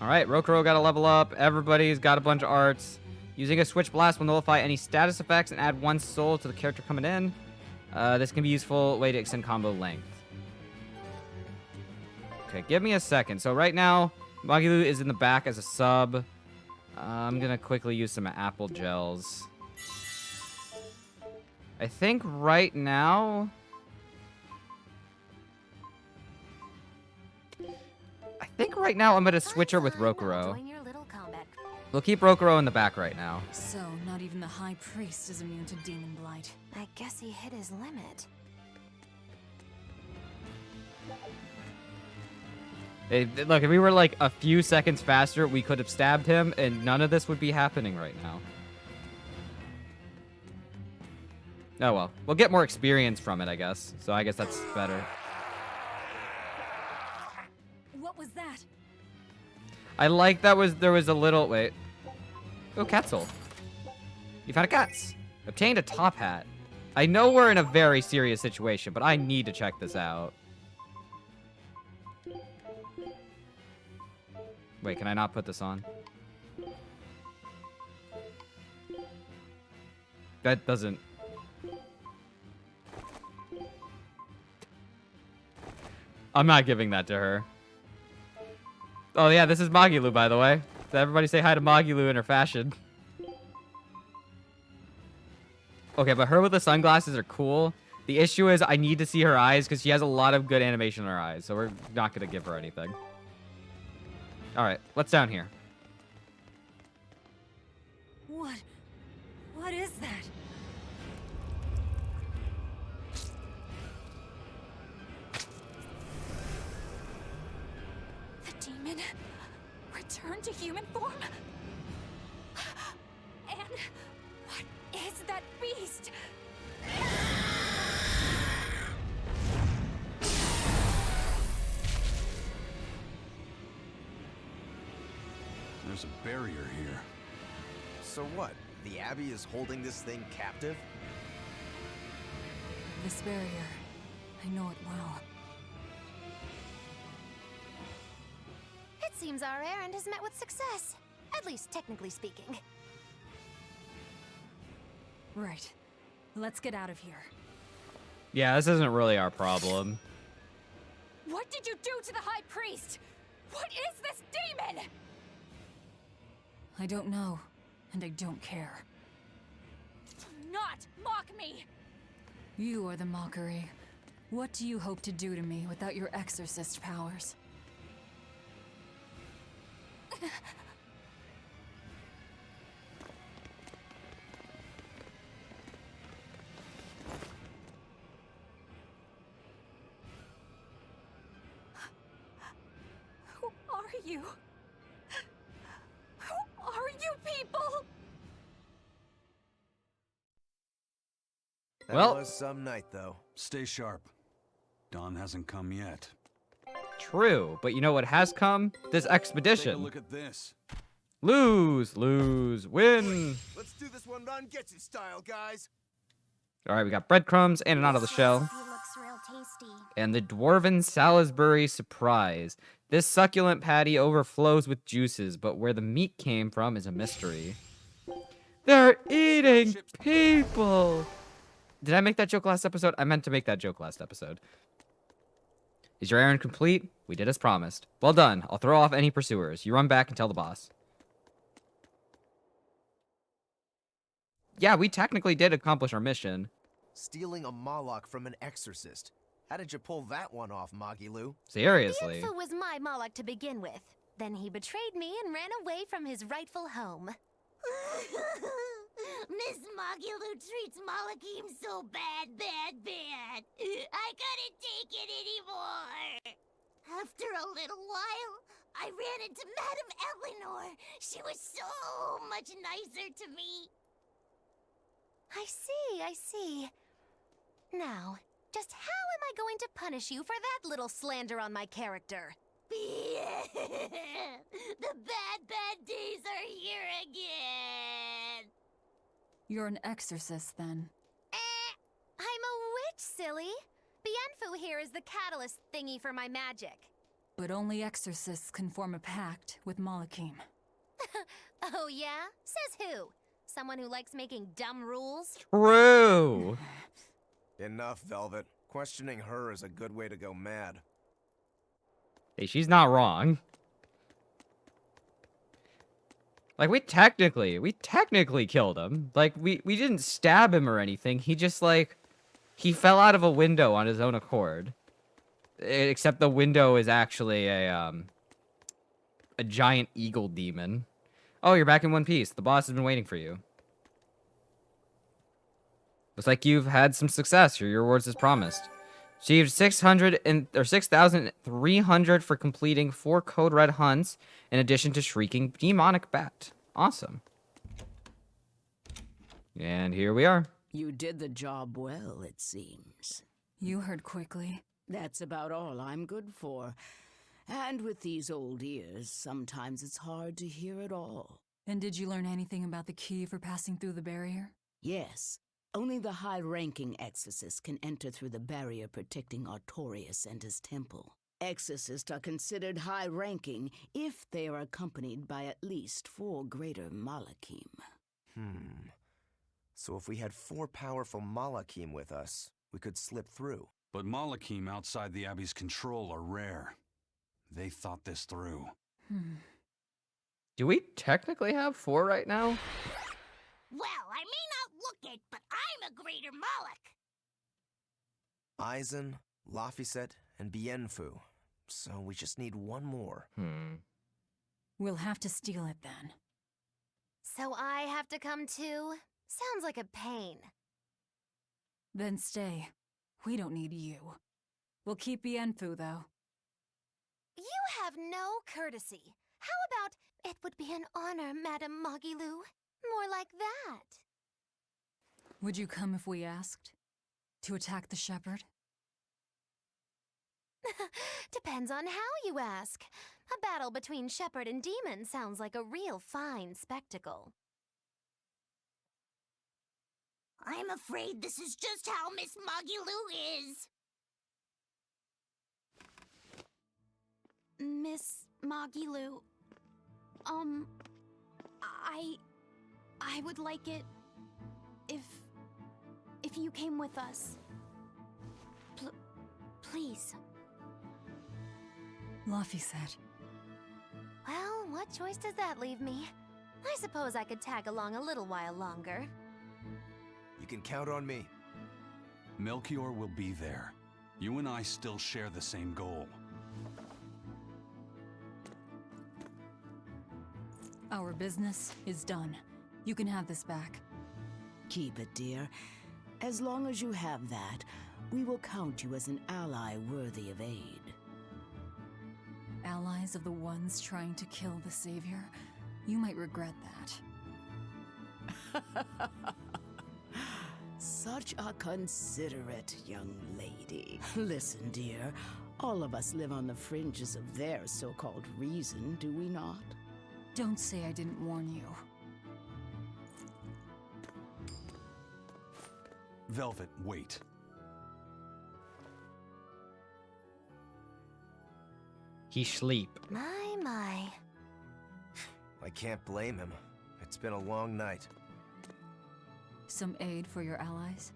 Alright, Rokuro got a level up. Everybody's got a bunch of arts. Using a Switch Blast will nullify any status effects and add 1 soul to the character coming in. This can be a useful way to extend combo length. Okay, give me a second. So right now, Magilu is in the back as a sub. I'm gonna quickly use some apple gels. I think right now... I'm gonna switch her with Rokuro. We'll keep Rokuro in the back right now. So, not even the High Priest is immune to Demon Blight. I guess he hit his limit. Look, if we were like a few seconds faster, we could have stabbed him, and none of this would be happening right now. Oh well. We'll get more experience from it, I guess. So I guess that's better. What was that? I like there was a little... Wait. Oh, Quetzal. You found a Cats. Obtained a top hat. I know we're in a very serious situation, but I need to check this out. Wait, can I not put this on? That doesn't... I'm not giving that to her. Oh yeah, this is Magilu, by the way. So everybody say hi to Magilu in her fashion. Okay, but her with the sunglasses are cool. The issue is I need to see her eyes because she has a lot of good animation in her eyes. So we're not going to give her anything. Alright, what's down here? What is that? The demon returned to human form? And what is that beast? There's a barrier here. So what? The Abbey is holding this thing captive? This barrier. I know it well. It seems our errand has met with success. At least technically speaking. Right. Let's get out of here. Yeah, this isn't really our problem. What did you do to the High Priest? What is this demon? I don't know, and I don't care. Do not mock me! You are the mockery. What do you hope to do to me without your exorcist powers? Who are you? Who are you people? That Well- was some night, though. Stay sharp. Dawn hasn't come yet. True, but you know what has come? This Take a expedition. look at this. Lose, lose, win. Let's do this one run get you style, guys. Alright, we got breadcrumbs and an out of the shell. He looks real tasty. And the Dwarven Salisbury Surprise. This succulent patty overflows with juices, but where the meat came from is a mystery. They're eating people! Did I make that joke last episode? I meant to make that joke last episode. Is your errand complete? We did as promised. Well done. I'll throw off any pursuers. You run back and tell the boss. Yeah, we technically did accomplish our mission. Stealing a Moloch from an exorcist. How did you pull that one off, Magilu? Seriously. The Infa was my Moloch to begin with. Then he betrayed me and ran away from his rightful home. Miss Magilu treats Malakim so bad. I couldn't take it anymore. After a little while, I ran into Madame Eleanor. She was so much nicer to me. I see. Now, just how am I going to punish you for that little slander on my character? The bad days are here again. You're an exorcist, then. I'm a witch, silly. Bienfu here is the catalyst thingy for my magic. But only exorcists can form a pact with Malakim. Oh yeah? Says who? Someone who likes making dumb rules? True. Enough, Velvet. Questioning her is a good way to go mad. Hey, she's not wrong. Like, we technically killed him. Like, we didn't stab him or anything. He just, like, he fell out of a window on his own accord. Except the window is actually a giant eagle demon. Oh, you're back in one piece. The boss has been waiting for you. Looks like you've had some success. Your rewards as promised. Achieved 6,300 for completing 4 code red hunts, in addition to shrieking demonic bat. Awesome. And here we are. You did the job well, it seems. You heard quickly. That's about all I'm good for. And with these old ears, sometimes it's hard to hear it all. And did you learn anything about the key for passing through the barrier? Yes, only the high-ranking exorcist can enter through the barrier protecting Artorius and his temple. Exorcists are considered high-ranking if they are accompanied by at least 4 greater Malakim. So if we had 4 powerful Malakim with us, we could slip through. But Malakim outside the Abbey's control are rare. They thought this through. Do we technically have 4 right now? Well, I may not look it, but I'm a greater Moloch. Aizen, Laphicet, and Bienfu. So we just need one more. We'll have to steal it then. So I have to come too? Sounds like a pain. Then stay. We don't need you. We'll keep Bienfu, though. You have no courtesy. How about, it would be an honor, Madame Magilou? More like that. Would you come if we asked? To attack the shepherd? Depends on how you ask. A battle between shepherd and demon sounds like a real fine spectacle. I'm afraid this is just how Miss Magilou is. Miss Magilou, I would like it if you came with us. Please. Laphicet. Well, what choice does that leave me? I suppose I could tag along a little while longer. You can count on me. Melchior will be there. You and I still share the same goal. Our business is done. You can have this back. Keep it, dear. As long as you have that, we will count you as an ally worthy of aid. Allies of the ones trying to kill the Savior? You might regret that. Such a considerate young lady. Listen, dear, all of us live on the fringes of their so-called reason, do we not? Don't say I didn't warn you. Velvet, wait. He sleep. My. I can't blame him. It's been a long night. Some aid for your allies?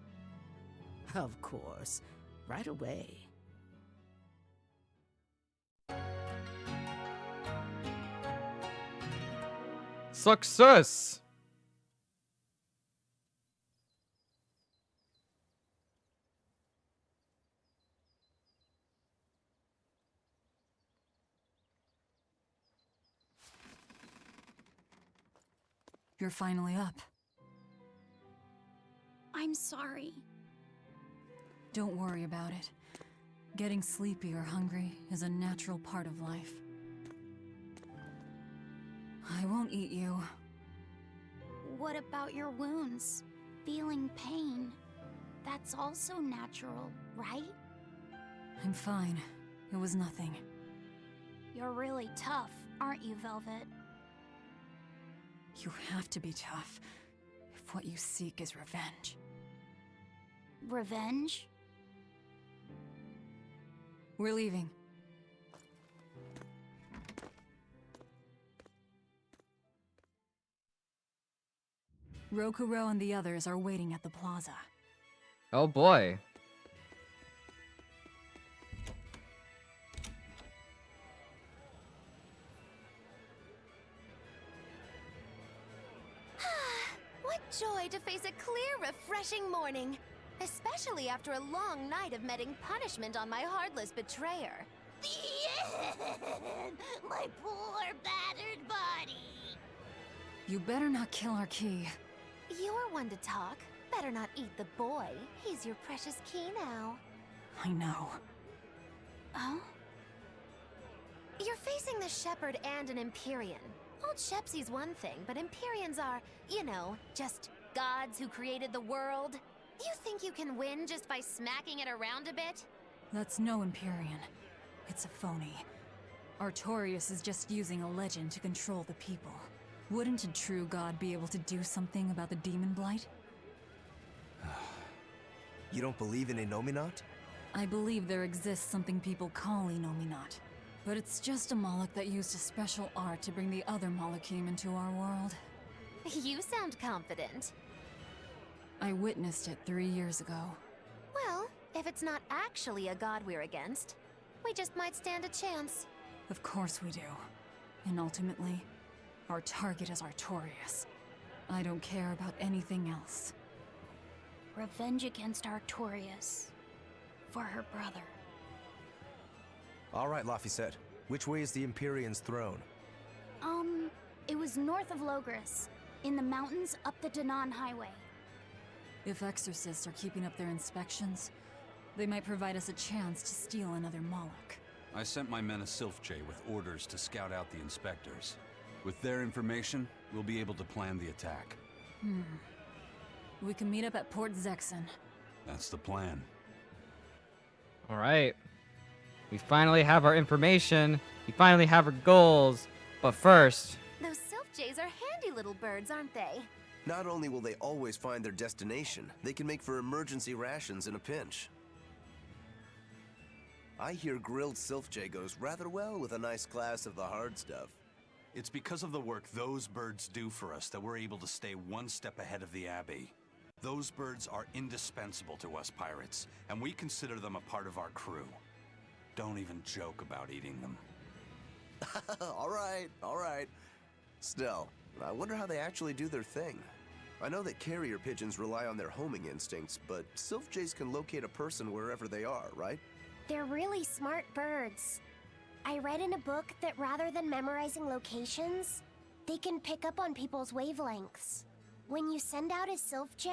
Of course. Right away. Success! You're finally up. I'm sorry. Don't worry about it. Getting sleepy or hungry is a natural part of life. I won't eat you. What about your wounds? Feeling pain? That's also natural, right? I'm fine. It was nothing. You're really tough, aren't you, Velvet? You have to be tough if what you seek is revenge. Revenge? We're leaving. Rokuro and the others are waiting at the plaza. Oh boy. What joy to face a clear, refreshing morning. Especially after a long night of meting punishment on my heartless betrayer. My poor battered body. You better not kill our key. You're one to talk. Better not eat the boy. He's your precious key now. I know. Oh? You're facing the Shepherd and an Empyrean. Old Shepsy's one thing, but Empyreans are, you know, just gods who created the world. You think you can win just by smacking it around a bit? That's no Empyrean. It's a phony. Artorias is just using a legend to control the people. Wouldn't a true god be able to do something about the demon blight? You don't believe in Innominat? I believe there exists something people call Innominat. But it's just a Moloch that used a special art to bring the other Molochim into our world. You sound confident. I witnessed it 3 years ago. Well, if it's not actually a god we're against, we just might stand a chance. Of course we do. And ultimately, our target is Artorias. I don't care about anything else. Revenge against Artorias. For her brother. All right, Laphicet. Which way is the Empyrean's throne? It was north of Logris. In the mountains up the Danan Highway. If exorcists are keeping up their inspections, they might provide us a chance to steal another Moloch. I sent my men a Sylph-J with orders to scout out the inspectors. With their information, we'll be able to plan the attack. We can meet up at Port Zexen. That's the plan. All right. We finally have our information. We finally have our goals. But first, Those Sylph Jays are handy little birds, aren't they? Not only will they always find their destination, they can make for emergency rations in a pinch. I hear grilled Sylph-J goes rather well with a nice glass of the hard stuff. It's because of the work those birds do for us that we're able to stay one step ahead of the Abbey. Those birds are indispensable to us pirates, and we consider them a part of our crew. Don't even joke about eating them. All right. Still, I wonder how they actually do their thing. I know that carrier pigeons rely on their homing instincts, but Sylph-Jays can locate a person wherever they are, right? They're really smart birds. I read in a book that rather than memorizing locations, they can pick up on people's wavelengths. When you send out a Sylph-J,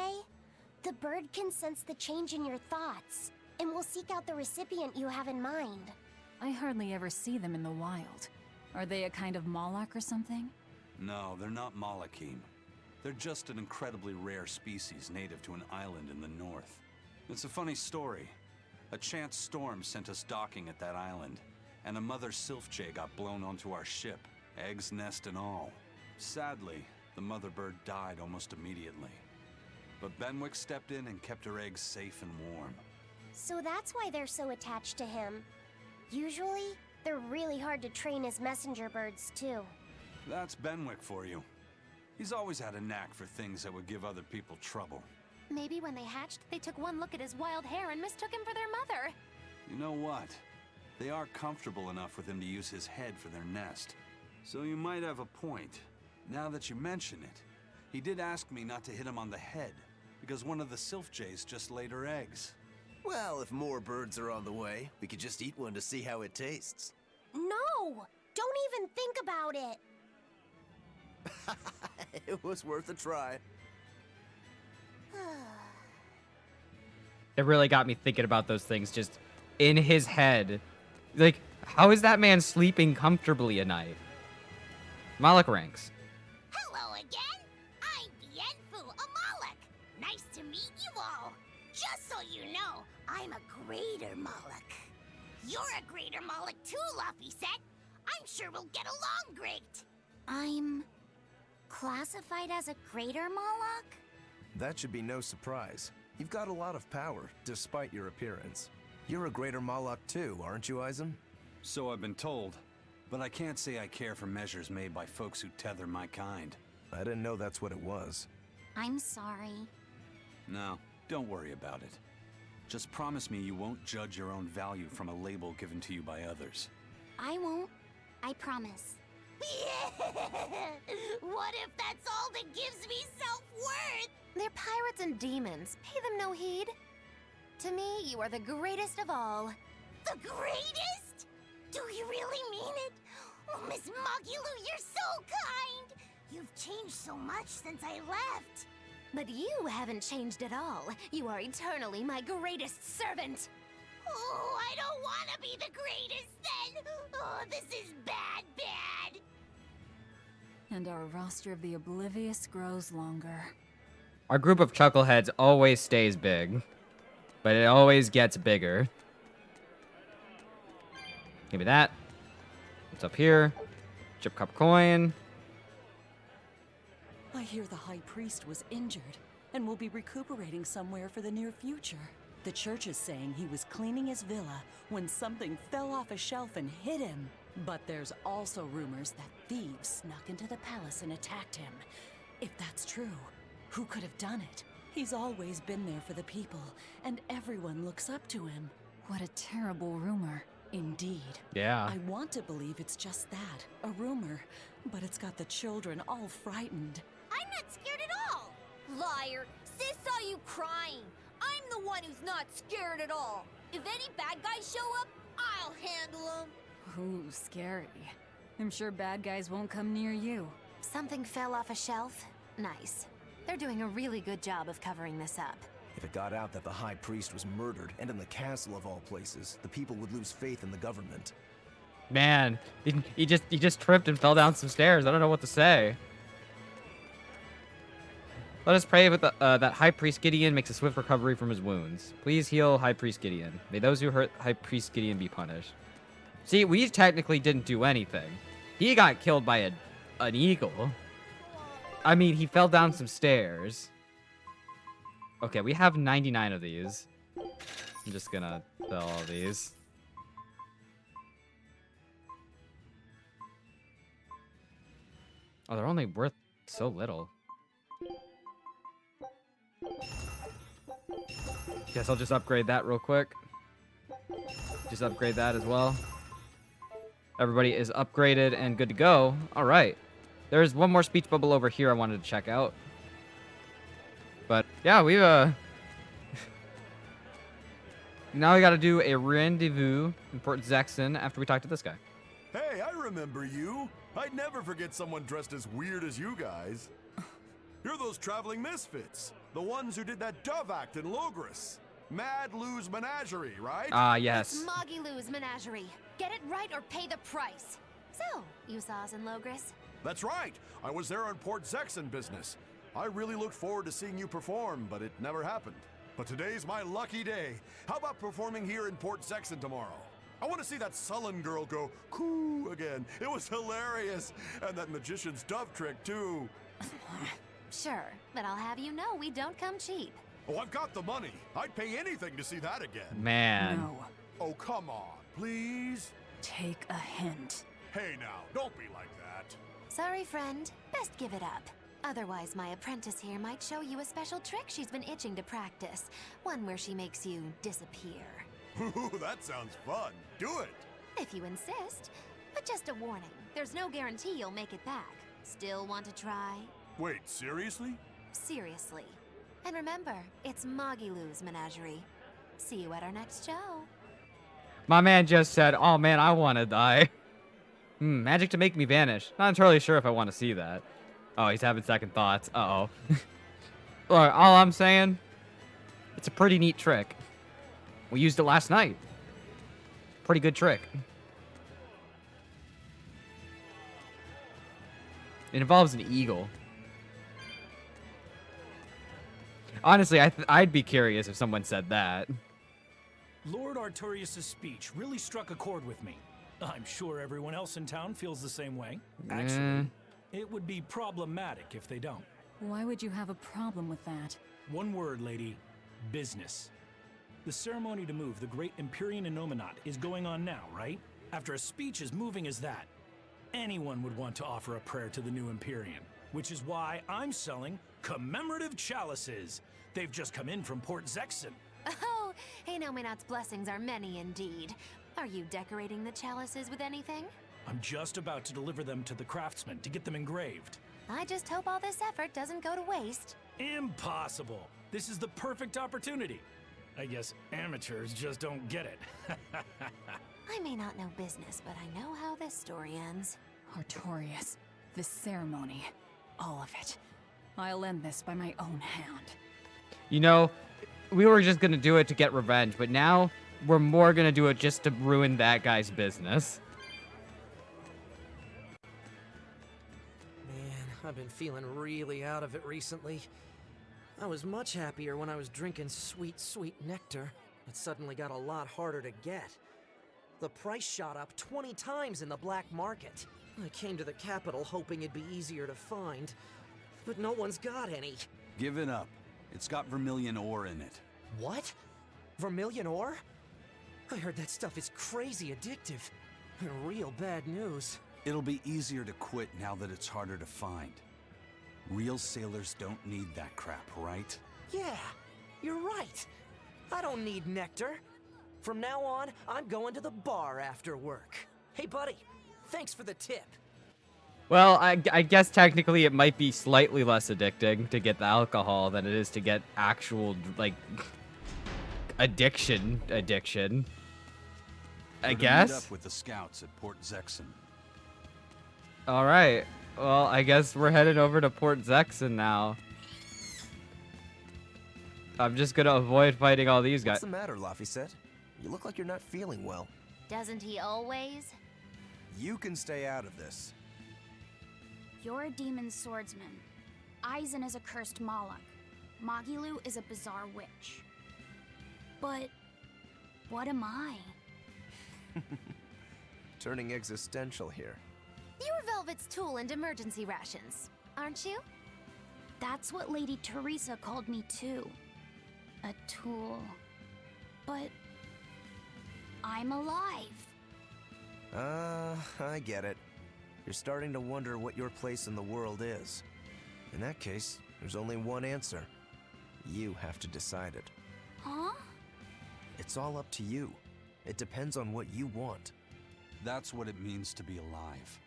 the bird can sense the change in your thoughts and will seek out the recipient you have in mind. I hardly ever see them in the wild. Are they a kind of Moloch or something? No, they're not Molochim. They're just an incredibly rare species native to an island in the north. It's a funny story. A chance storm sent us docking at that island, and a mother Sylph-J got blown onto our ship, eggs, nest, and all. Sadly, the mother bird died almost immediately. But Benwick stepped in and kept her eggs safe and warm. So that's why they're so attached to him. Usually, they're really hard to train as messenger birds, too. That's Benwick for you. He's always had a knack for things that would give other people trouble. Maybe when they hatched, they took one look at his wild hair and mistook him for their mother. You know what? They are comfortable enough with him to use his head for their nest. So you might have a point. Now that you mention it, he did ask me not to hit him on the head, because one of the Sylph-Jays just laid her eggs. Well, if more birds are on the way, we could just eat one to see how it tastes. No! Don't even think about it! It was worth a try. it really got me thinking about those things just in his head. Like, how is that man sleeping comfortably at night? Moloch ranks. Hello again! I'm Bienfu, a Moloch. Nice to meet you all. Just so you know, I'm a greater Moloch. You're a greater Moloch too, Laphicet. I'm sure we'll get along great. I'm classified as a greater Moloch? That should be no surprise. You've got a lot of power, despite your appearance. You're a greater Moloch too, aren't you, Eisen? So I've been told, but I can't say I care for measures made by folks who tether my kind. I didn't know that's what it was. I'm sorry. No, don't worry about it. Just promise me you won't judge your own value from a label given to you by others. I won't. I promise. What if that's all that gives me self-worth? They're pirates and demons. Pay them no heed. To me, you are the greatest of all. The greatest? Do you really mean it? Oh, Miss Magilu, you're so kind! You've changed so much since I left. But you haven't changed at all. You are eternally my greatest servant. Oh, I don't want to be the greatest then! Oh, this is bad, bad! And our roster of the oblivious grows longer. Our group of chuckleheads always stays big, but it always gets bigger. Give me that. What's up here? Chip cup coin. I hear the High Priest was injured and will be recuperating somewhere for the near future. The church is saying he was cleaning his villa when something fell off a shelf and hit him. But there's also rumors that thieves snuck into the palace and attacked him. If that's true, who could have done it? He's always been there for the people, and everyone looks up to him. What a terrible rumor. Indeed. Yeah. I want to believe it's just that, a rumor, but it's got the children all frightened. I'm not scared at all! Liar! Sis saw you crying! I'm the one who's not scared at all! If any bad guys show up, I'll handle them! Ooh, scary. I'm sure bad guys won't come near you. Something fell off a shelf? Nice. They're doing a really good job of covering this up. If it got out that the High Priest was murdered, and in the castle of all places, the people would lose faith in the government. Man, he just tripped and fell down some stairs. I don't know what to say. Let us pray with that High Priest Gideon makes a swift recovery from his wounds. Please heal High Priest Gideon. May those who hurt High Priest Gideon be punished. See, we technically didn't do anything. He got killed by an eagle. I mean, he fell down some stairs. Okay, we have 99 of these. I'm just gonna sell all these. Oh, they're only worth so little. Guess I'll just upgrade that real quick. Just upgrade that as well. Everybody is upgraded and good to go. All right. There's one more speech bubble over here I wanted to check out. But yeah, we've now we got to do a rendezvous in Port Zexon after we talk to this guy. Hey, I remember you. I'd never forget someone dressed as weird as you guys. You're those traveling misfits. The ones who did that dove act in Logris. Mad Lou's Menagerie, right? Ah, yes. It's Magilu's Menagerie. Get it right or pay the price. So, you saw us in Logris? That's right. I was there on Port Zexon business. I really looked forward to seeing you perform, but it never happened. But today's my lucky day. How about performing here in Port Zexon tomorrow? I want to see that sullen girl go coo again. It was hilarious. And that magician's dove trick, too. Sure, but I'll have you know we don't come cheap. Oh, I've got the money. I'd pay anything to see that again. Man. No. Oh, come on, please. Take a hint. Hey now, don't be like that. Sorry, friend. Best give it up. Otherwise, my apprentice here might show you a special trick she's been itching to practice. One where she makes you disappear. Ooh, that sounds fun. Do it. If you insist. But just a warning, there's no guarantee you'll make it back. Still want to try? Wait, seriously? Seriously. And remember, it's Magilu's Menagerie. See you at our next show. My man just said, oh man, I want to die. Magic to make me vanish. Not entirely sure if I want to see that. Oh, he's having second thoughts. Uh-oh. Look, all I'm saying, it's a pretty neat trick. We used it last night. Pretty good trick. It involves an eagle. Honestly, I'd be curious if someone said that. Lord Artorias' speech really struck a chord with me. I'm sure everyone else in town feels the same way. Actually, it would be problematic if they don't. Why would you have a problem with that? One word, lady. Business. The ceremony to move the great Empyrean Innominat is going on now, right? After a speech as moving as that, anyone would want to offer a prayer to the new Empyrean, which is why I'm selling Commemorative chalices. They've just come in from Port Zexon. Oh, hey Nominat's blessings are many indeed. Are you decorating the chalices with anything? I'm just about to deliver them to the craftsman to get them engraved. I just hope all this effort doesn't go to waste. Impossible. This is the perfect opportunity. I guess amateurs just don't get it. I may not know business, but I know how this story ends. Artorias, this ceremony, all of it. I'll end this by my own hand. You know, we were just gonna do it to get revenge, but now we're more gonna do it just to ruin that guy's business. Man, I've been feeling really out of it recently. I was much happier when I was drinking sweet, sweet nectar. It suddenly got a lot harder to get. The price shot up 20 times in the black market. I came to the capital hoping it'd be easier to find, but no one's got any. Give it up. It's got vermilion ore in it. What? Vermilion ore? I heard that stuff is crazy addictive. Real bad news. It'll be easier to quit now that it's harder to find. Real sailors don't need that crap, right? Yeah, you're right. I don't need nectar. From now on, I'm going to the bar after work. Hey, buddy, thanks for the tip. Well, I guess technically it might be slightly less addicting to get the alcohol than it is to get actual, like, addiction. I We're gonna guess. meet up with the scouts at Port Zexon. All right. Well, I guess we're headed over to Port Zexon now. I'm just gonna avoid fighting all these guys. What's the matter, Laphicet? You look like you're not feeling well. Doesn't he always? You can stay out of this. You're a demon swordsman. Aizen is a cursed Moloch. Magilu is a bizarre witch. But what am I? Turning existential here. You're Velvet's tool and emergency rations, aren't you? That's what Lady Teresa called me too. A tool. But I'm alive. I get it. You're starting to wonder what your place in the world is. In that case, there's only one answer. You have to decide it. Huh? It's all up to you. It depends on what you want. That's what it means to be alive.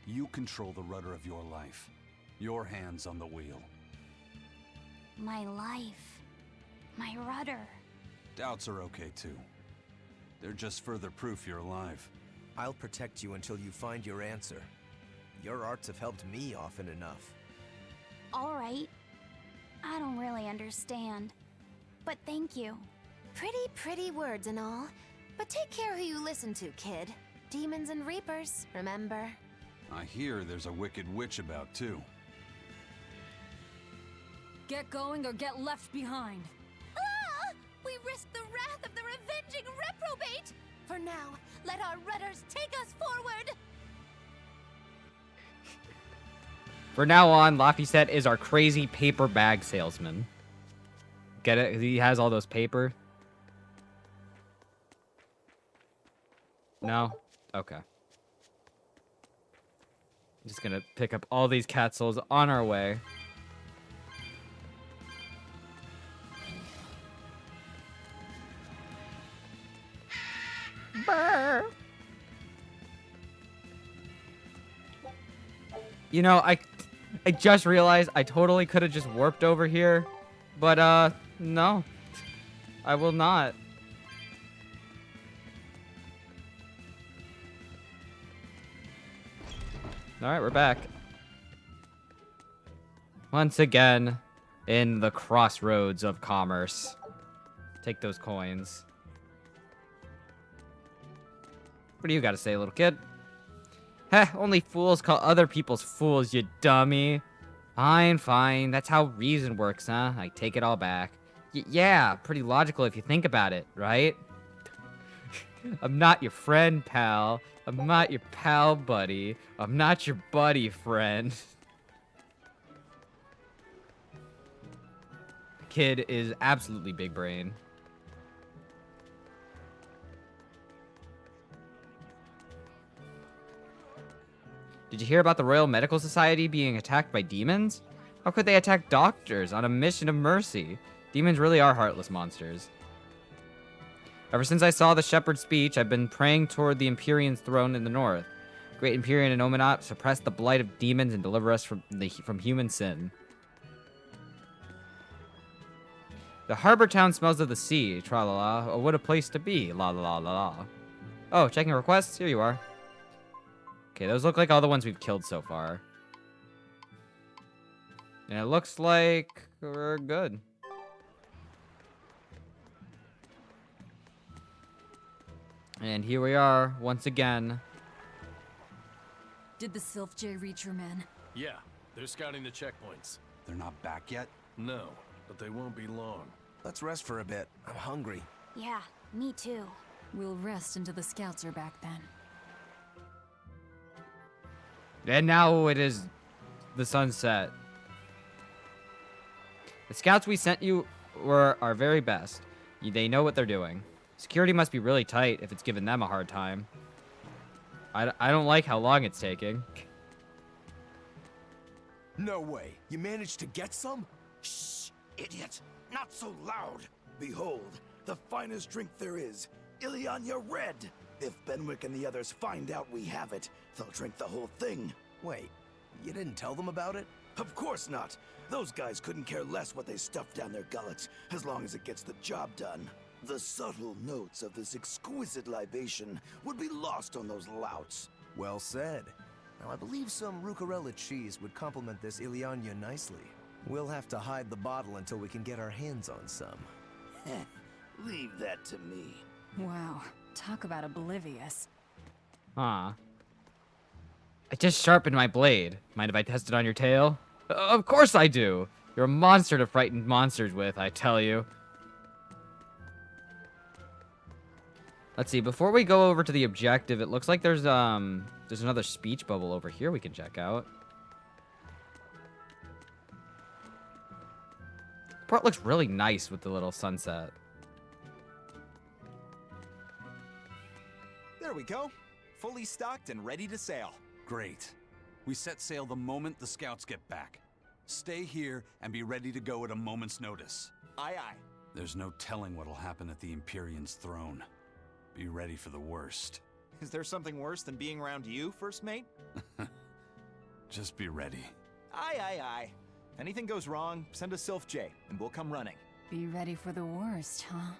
You control the rudder of your life. Your hands on the wheel. My life. My rudder. Doubts are okay too. They're just further proof you're alive. I'll protect you until you find your answer. Your arts have helped me often enough. All right. I don't really understand. But thank you. Pretty words and all. But take care who you listen to, kid. Demons and reapers, remember? I hear there's a wicked witch about too. Get going or get left behind. Ah! We risk the wrath of the revenging reprobate! For now, let our rudders take us forward! For now on, Laphicet is our crazy paper bag salesman. Get it? He has all those paper. No? Okay. Just gonna pick up all these capsules on our way. Brr. You know, I just realized I totally could have just warped over here, but no, I will not. All right, we're back. Once again, in the crossroads of commerce. Take those coins. What do you got to say, little kid? Heh, only fools call other people's fools, you dummy. Fine, fine. That's how reason works, huh? I take it all back. Yeah, pretty logical if you think about it, right? I'm not your friend, pal. I'm not your pal, buddy. I'm not your buddy, friend. The kid is absolutely big brain. Did you hear about the Royal Medical Society being attacked by demons? How could they attack doctors on a mission of mercy? Demons really are heartless monsters. Ever since I saw the shepherd's speech, I've been praying toward the Empyrean's throne in the north. Great Empyrean and Omenat, suppress the blight of demons and deliver us from human sin. The harbor town smells of the sea, tra-la-la. Oh, what a place to be, la-la-la-la-la. Oh, checking requests? Here you are. Okay, those look like all the ones we've killed so far. And it looks like we're good. And here we are, once again. Did the Sylph J reach your men? Yeah, they're scouting the checkpoints. They're not back yet? No, but they won't be long. Let's rest for a bit. I'm hungry. Yeah, me too. We'll rest until the scouts are back then. And now it is the sunset. The scouts we sent you were our very best. They know what they're doing. Security must be really tight if it's giving them a hard time. I don't like how long it's taking. No way. You managed to get some? Shh, idiot. Not so loud. Behold, the finest drink there is. Ileana Red. If Benwick and the others find out we have it, they'll drink the whole thing. Wait, you didn't tell them about it? Of course not. Those guys couldn't care less what they stuff down their gullets, as long as it gets the job done. The subtle notes of this exquisite libation would be lost on those louts. Well said. Now, I believe some Rucarella cheese would complement this Ileana nicely. We'll have to hide the bottle until we can get our hands on some. Leave that to me. Wow, talk about oblivious. Huh. I just sharpened my blade. Mind if I test it on your tail? Of course I do. You're a monster to frighten monsters with, I tell you. Let's see, before we go over to the objective, it looks like there's another speech bubble over here we can check out. Port looks really nice with the little sunset. There we go. Fully stocked and ready to sail. Great. We set sail the moment the scouts get back. Stay here and be ready to go at a moment's notice. Aye, aye. There's no telling what'll happen at the Empyrean's throne. Be ready for the worst. Is there something worse than being around you, First Mate? Just be ready. Aye, aye, aye. If anything goes wrong, send a Sylph J, and we'll come running. Be ready for the worst, huh?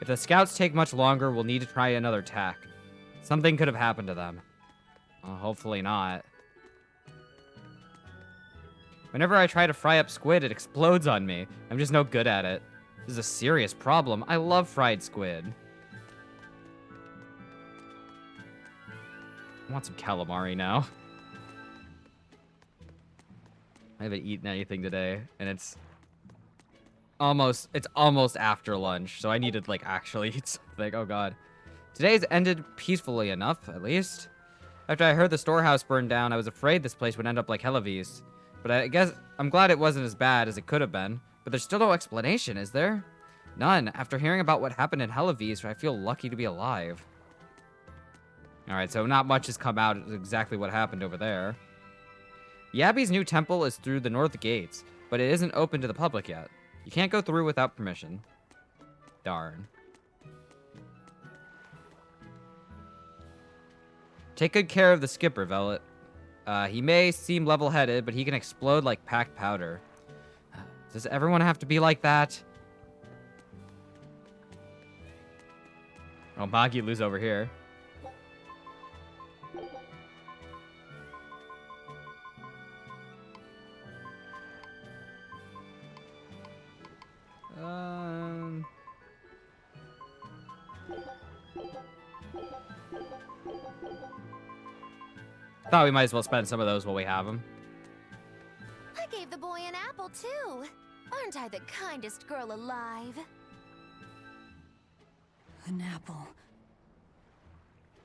If the scouts take much longer, we'll need to try another tack. Something could have happened to them. Well, hopefully not. Whenever I try to fry up squid, it explodes on me. I'm just no good at it. This is a serious problem. I love fried squid. I want some calamari now. I haven't eaten anything today, and it's almost after lunch, so I need to like actually eat something. Oh god. Today's ended peacefully enough, at least. After I heard the storehouse burned down, I was afraid this place would end up like Helavis. But I guess I'm glad it wasn't as bad as it could have been. But there's still no explanation, is there? None. After hearing about what happened in Helavis, I feel lucky to be alive. Alright, so not much has come out exactly what happened over there. The Abbey's new temple is through the north gates, but it isn't open to the public yet. You can't go through without permission. Darn. Take good care of the skipper, Velvet. He may seem level-headed, but he can explode like packed powder. Does everyone have to be like that? Oh, Magilu's over here. Thought we might as well spend some of those while we have them. I gave the boy an apple, too. Aren't I the kindest girl alive? An apple.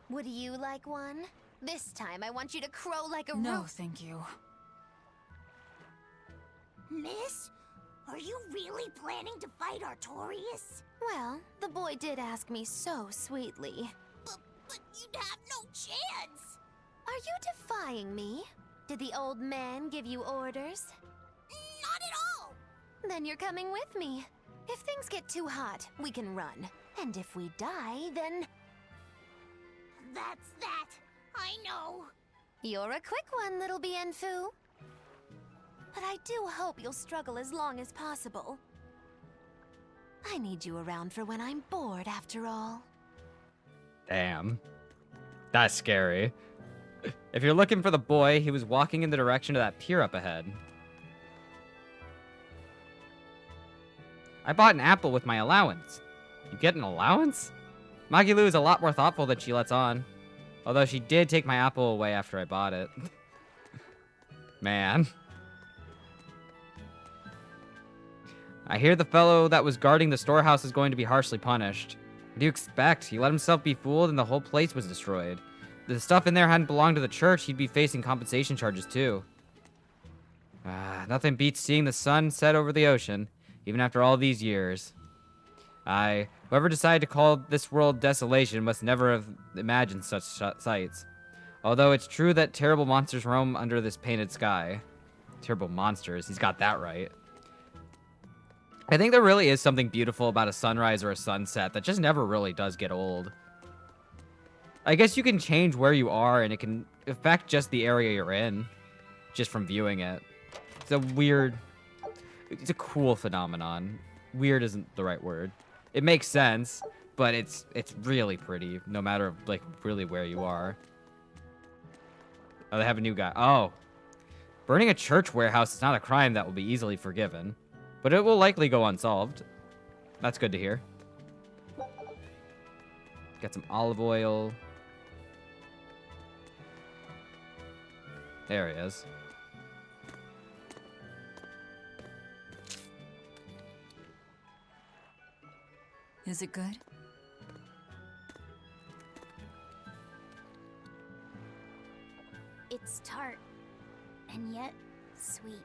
Would you like one? This time I want you to crow like a No, thank you. Miss, are you really planning to fight Artorias? Well, the boy did ask me so sweetly. But you'd have no chance. Are you defying me? Did the old man give you orders? Not at all! Then you're coming with me. If things get too hot, we can run. And if we die, then... That's that. I know. You're a quick one, little Bienfu. But I do hope you'll struggle as long as possible. I need you around for when I'm bored, after all. Damn. That's scary. If you're looking for the boy, he was walking in the direction of that pier up ahead. I bought an apple with my allowance. You get an allowance? Magilu is a lot more thoughtful than she lets on. Although she did take my apple away after I bought it. Man. I hear the fellow that was guarding the storehouse is going to be harshly punished. What do you expect? He let himself be fooled and the whole place was destroyed. If the stuff in there hadn't belonged to the church, he'd be facing compensation charges too. Nothing beats seeing the sun set over the ocean, even after all these years. Whoever decided to call this world desolation must never have imagined such sights. Although it's true that terrible monsters roam under this painted sky. Terrible monsters, he's got that right. I think there really is something beautiful about a sunrise or a sunset that just never really does get old. I guess you can change where you are and it can affect just the area you're in, just from viewing it. It's a cool phenomenon. Weird isn't the right word. It makes sense, but it's really pretty, no matter like really where you are. Oh, they have a new guy. Oh. Burning a church warehouse is not a crime that will be easily forgiven, but it will likely go unsolved. That's good to hear. Get some olive oil. There he is. Is it good? It's tart, and yet sweet.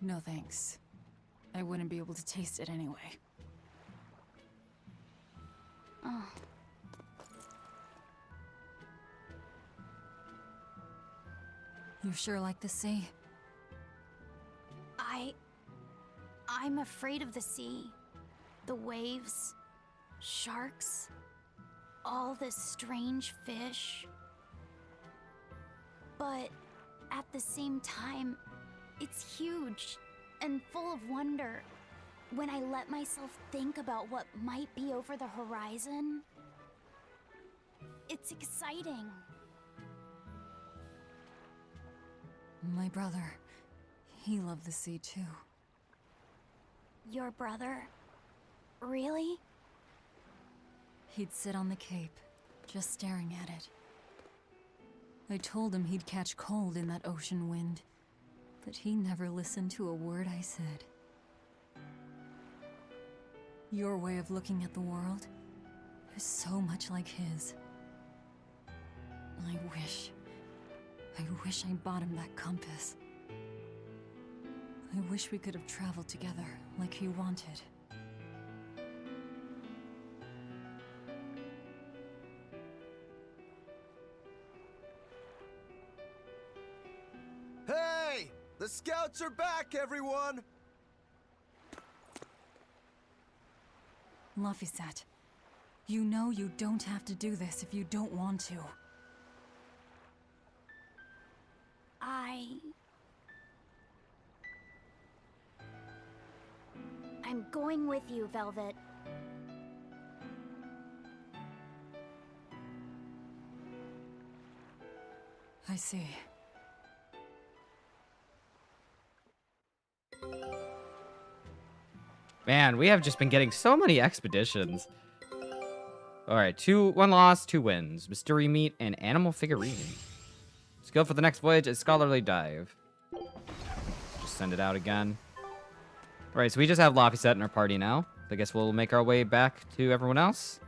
No thanks. I wouldn't be able to taste it anyway. Oh. You sure like the sea? I'm afraid of the sea. The waves, sharks, all the strange fish. But at the same time, it's huge and full of wonder. When I let myself think about what might be over the horizon, it's exciting. My brother, he loved the sea too. Your brother? Really? He'd sit on the cape, just staring at it. I told him he'd catch cold in that ocean wind, but he never listened to a word I said. Your way of looking at the world is so much like his. I wish I bought him that compass. I wish we could have traveled together like he wanted. Hey! The scouts are back, everyone! Laphicet, you know you don't have to do this if you don't want to. I'm going with you, Velvet. I see. Man, we have just been getting so many expeditions. Alright, 1 loss, 2 wins. Mystery meat and animal figurine. Skill for the next voyage is scholarly dive. Just send it out again. Alright, so we just have Laphicet in our party now. I guess we'll make our way back to everyone else.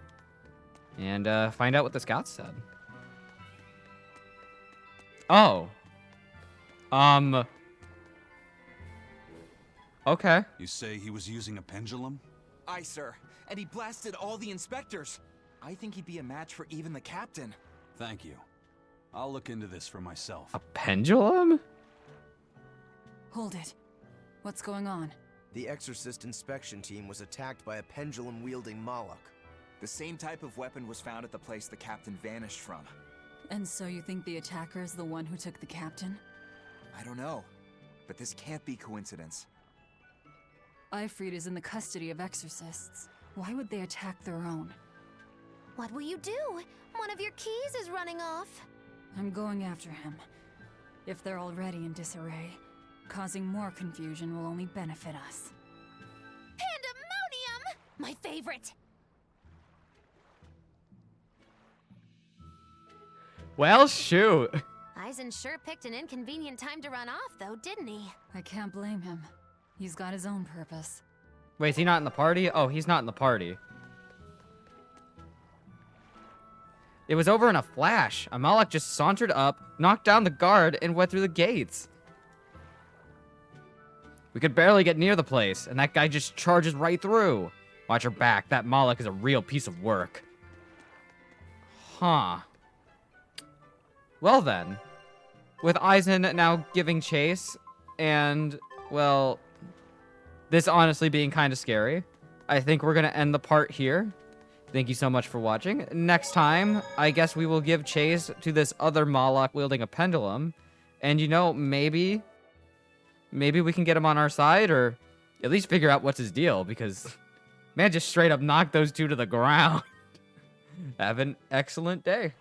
And find out what the scouts said. Oh. Okay. You say he was using a pendulum? Aye, sir. And he blasted all the inspectors. I think he'd be a match for even the captain. Thank you. I'll look into this for myself. A pendulum? Hold it. What's going on? The Exorcist inspection team was attacked by a pendulum-wielding Moloch. The same type of weapon was found at the place the captain vanished from. And so you think the attacker is the one who took the captain? I don't know, but this can't be coincidence. Ifrit is in the custody of exorcists. Why would they attack their own? What will you do? One of your keys is running off. I'm going after him. If they're already in disarray, causing more confusion will only benefit us. Pandemonium! My favorite! Well, shoot. Eisen sure picked an inconvenient time to run off, though, didn't he? I can't blame him. He's got his own purpose. Wait, is he not in the party? Oh, he's not in the party. It was over in a flash. A Moloch just sauntered up, knocked down the guard, and went through the gates. We could barely get near the place, and that guy just charges right through. Watch your back. That Moloch is a real piece of work. Huh. Well then, with Eisen now giving chase, and, well, this honestly being kind of scary, I think we're going to end the part here. Thank you so much for watching. Next time, I guess we will give chase to this other Moloch wielding a pendulum. And, you know, maybe we can get him on our side, or at least figure out what's his deal, because, man, just straight up knocked those two to the ground. Have an excellent day.